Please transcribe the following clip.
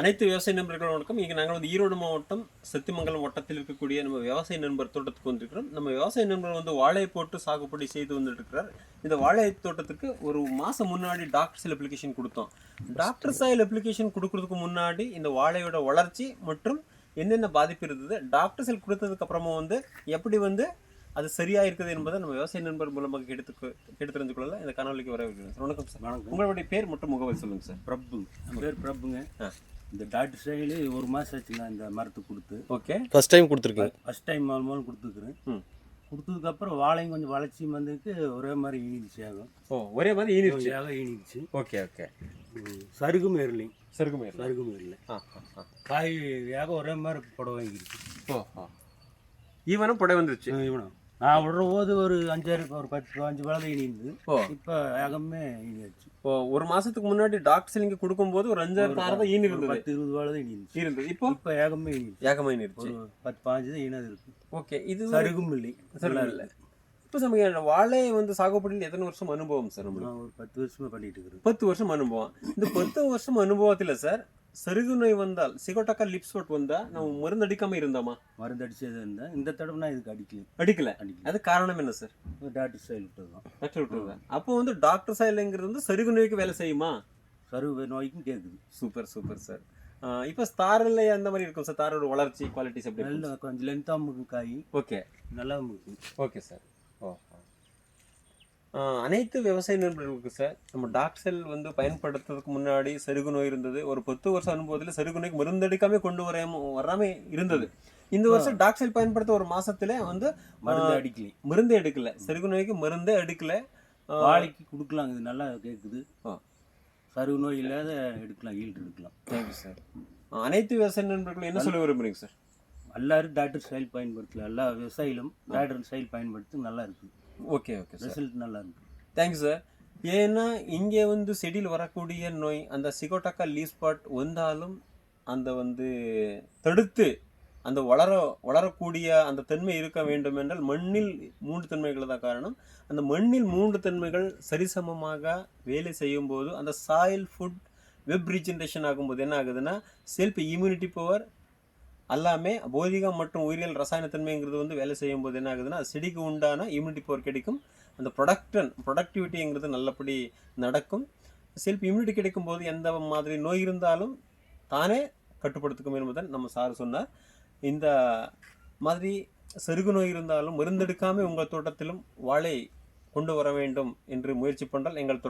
அனைத்து விவசாய நண்பர்கள் வணக்கம். இங்கே நாங்கள் வந்து ஈரோடு மாவட்டம் சத்தியமங்கலம் வட்டத்தில் இருக்கக்கூடிய நம்ம விவசாய நண்பர் தோட்டத்துக்கு வந்திருக்கிறோம். நம்ம விவசாய நண்பர் வந்து வாழை போட்டு சாகுபடி செய்து வந்துட்டு இருக்கிறார். இந்த வாழை தோட்டத்துக்கு ஒரு மாதம் முன்னாடி டாக்டர் சாயில் அப்ளிகேஷன் கொடுத்தோம். டாக்டர் சாயில் அப்ளிகேஷன் கொடுக்கறதுக்கு முன்னாடி இந்த வாழையோட வளர்ச்சி மற்றும் என்னென்ன பாதிப்பு இருந்தது, டாக்டர் சாயில் கொடுத்ததுக்கு அப்புறமா வந்து எப்படி வந்து அது சரியா இருக்குது என்பதை நம்ம விவசாய நண்பர் மூலமாக கேட்டு தெரிஞ்சு கொள்ளலாம். இந்த காணொலிக்கு வரவேற்கிறேன். வணக்கம் சார். வணக்கம். உங்களுடைய பேர் மற்றும் முகவரி சொல்லுங்கள் சார். பிரபு, என் பேர் பிரபுங்க. இந்த டாக்டர் சைடு ஒரு மாதம் ஆச்சுங்க இந்த மரத்துக்கு கொடுத்து. ஓகே, ஃபர்ஸ்ட் டைம் கொடுத்துருக்கீங்க? ஃபர்ஸ்ட் டைம் மூலம் கொடுத்துருக்குறேன். கொடுத்ததுக்கப்புறம் வாழையும் கொஞ்சம் வளர்ச்சி வந்துட்டு ஒரே மாதிரி ஈனிச்சு ஆகும். ஒரே மாதிரி ஈனிச்சு. Okay okay. சருகும் ஏறலையும் சருகும் ஏறல. காய் வேக ஒரே மாதிரி புடவை வாங்கிடுச்சு. ஈவனும் புடவை வந்துருச்சு. இவனும் நான் விடுற போது ஒரு 10-15 வேலை ஈனிந்து. இப்போ வேகமே ஈனியாச்சு. ஒரு மாசத்துக்கு முன்னாடி டாக்டர் இங்க கொடுக்கும்போது ஒரு 5-6 தான் ஈனி இருந்தது. 10-20 வேலை தான் இருந்தது. இப்போ ஏகமே ஈனிருச்சு. ஒரு 10-15 தான் ஈனது இருக்கு. ஓகே, இது சருகும் இல்லை. இப்போ நம்ம வாழை வந்து சாகுபடியில் எத்தனை வருஷம் அனுபவம் சார்? நான் ஒரு 10 வருஷமா பண்ணிட்டு இருக்கிறேன். 10 வருஷம் அனுபவம். இந்த 10 வருஷம் அனுபவத்தில் சார் சருகு நோய் வந்தால், சிகோட்டக்கா லிப் ஸ்பாட் வந்தா நம்ம மருந்து அடிக்காம இருந்தாமா? மருந்து அடிச்சது இருந்தா இந்த தடவை நான் இதுக்கு அடிக்கல. அது காரணம் என்ன சார்? டாக்டர் சாயில் விட்டதுதான். டாக்டர் விட்டது. அப்போ வந்து டாக்டர் சாயில்ங்கிறது வந்து சருகு நோய்க்கு வேலை செய்யுமா? சருகு நோய்க்கும் கேட்குது. Super super sir. இப்போ ஸ்டாரில் அந்த மாதிரி இருக்கும் சார். தாரோட வளர்ச்சி குவாலிட்டிஸ் எப்படி? நல்லா கொஞ்சம் லென்த்தாக இருக்கும் காய். ஓகே, நல்லா இருக்கும். Okay sir. அனைத்து விவசாய நண்பர்களுக்கு சார், நம்ம டாக்டர் வந்து பயன்படுத்துறதுக்கு முன்னாடி சருகு நோய் இருந்தது. ஒரு 10 வருஷம் அனுபவத்தில் சருகு நோய்க்கு மருந்தடிக்காம கொண்டு வராம இருந்தது. இந்த வருஷம் டாக்டர் பயன்படுத்த ஒரு மாசத்துல வந்து மருந்தே எடுக்கல. சருகு நோய்க்கு மருந்தே எடுக்கல. வாழைக்கு கொடுக்கலாம். இது நல்லா கேட்குது. சருகு நோய் இல்லாத எடுக்கலாம், ஈல்டு எடுக்கலாம். Thank you sir. அனைத்து விவசாய நண்பர்களும் என்ன சொல்ல விரும்புறீங்க சார்? எல்லாரும் டாக்டர் சாயில் பயன்படுத்தலாம். எல்லா விவசாயிலும் டாக்டர் சாயில் பயன்படுத்தி நல்லா இருக்கு. ஓகே ஓகே, ரிசல்ட் நல்லா இருக்கு. Thank you sir. ஏன்னா இங்கே வந்து செடியில் வரக்கூடிய நோய் அந்த சிகோட்டக்கா லீஃப் ஸ்பாட் வந்தாலும் அந்த வந்து தடுத்து அந்த வளரக்கூடிய அந்த தன்மை இருக்க வேண்டும் என்றால் மண்ணில் 3 தன்மைகள் தான் காரணம். அந்த மண்ணில் 3 தன்மைகள் சரிசமமாக வேலை செய்யும் போது அந்த சாயில் ஃபுட் வெப் ரீஜென்ரேஷன் ஆகும்போது என்ன ஆகுதுன்னா, செல்ஃப் இம்யூனிட்டி பவர் எல்லாமே பௌதிகம் மற்றும் உயிரியல் ரசாயன தன்மைங்கிறது வந்து வேலை செய்யும் போது என்ன ஆகுதுன்னா, செடிக்கு உண்டான இம்யூனிட்டி பவர் கிடைக்கும். அந்த ப்ரொடக்டிவிட்டிங்கிறது நல்லபடி நடக்கும். செல்ஃப் இம்யூனிட்டி கிடைக்கும் போது எந்த மாதிரி நோய் இருந்தாலும் தானே கட்டுப்படுத்துக்கும் என்பதை நம்ம சார் சொன்னார். இந்த மாதிரி சருகு நோய் இருந்தாலும் மருந்தெடுக்காமல் உங்கள் தோட்டத்திலும் வாழை கொண்டு வர வேண்டும் என்று முயற்சி பண்ணால் எங்கள்